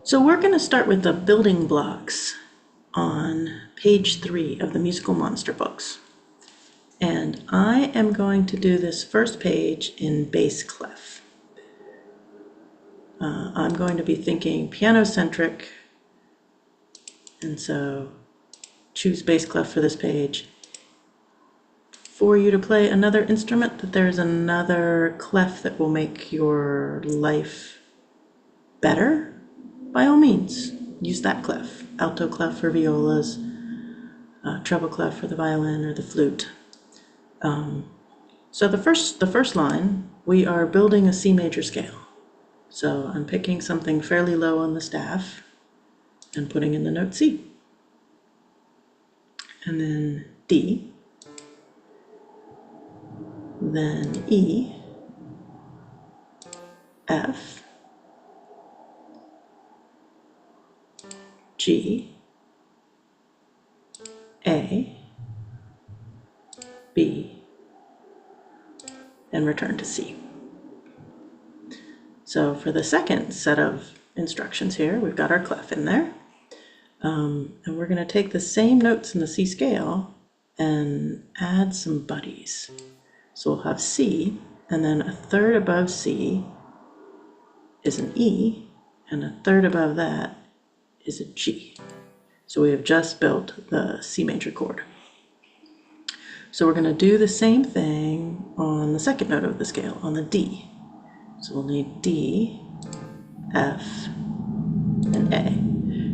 So we're going to start with the building blocks on page 3 of the Musical Monster books. And I am going to do this first page in bass clef. I'm going to be thinking piano-centric, and so choose bass clef for this page. For you to play another instrument, that there's another clef that will make your life better, by all means, use that clef. Alto clef for violas, treble clef for the violin or the flute. So the first line, we are building a C major scale. So I'm picking something fairly low on the staff and putting in the note C. And then D, then E, F, G, A, B, and return to C. So for the second set of instructions here, we've got our clef in there. And we're going to take the same notes in the C scale and add some buddies. So we'll have C, and then a third above C is an E, and a third above that is a G. So we have just built the C major chord. So we're going to do the same thing on the second note of the scale, on the D. So we'll need D, F, and A.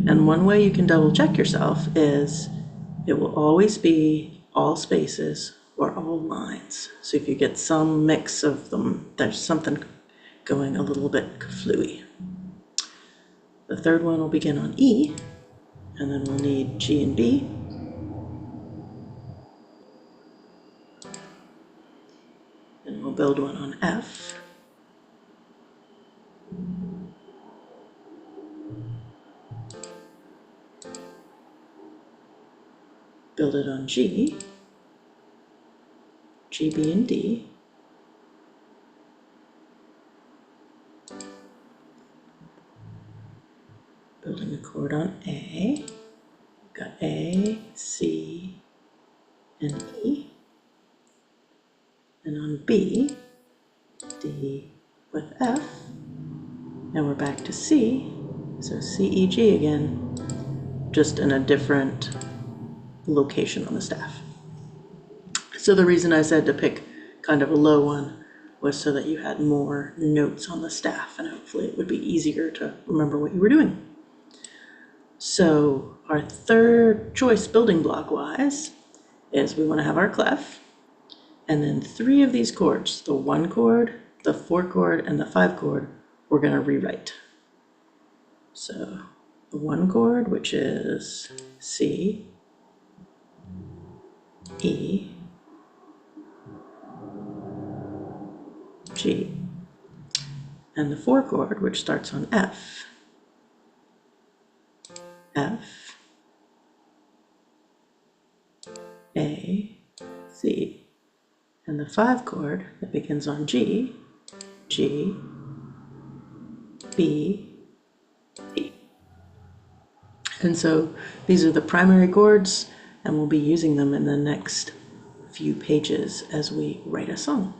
And one way you can double check yourself is it will always be all spaces or all lines. So if you get some mix of them, there's something going a little bit fluey. The third one will begin on E, and then we'll need G and B. Then we'll build one on F. Build it on G, G, B, and D. Building a chord on A. We've got A, C, and E. And on B, D with F. And we're back to C. So C, E, G again, just in a different location on the staff. So the reason I said to pick kind of a low one was so that you had more notes on the staff, and hopefully it would be easier to remember what you were doing. So our third choice building block wise is we want to have our clef, and then 3 of these chords, the 1 chord, the 4 chord, and the 5 chord, we're going to rewrite. So the 1 chord, which is C, E, G, and the 4 chord, which starts on F, F, A, C, and the 5 chord that begins on G, G, B, E. And so these are the primary chords, and we'll be using them in the next few pages as we write a song.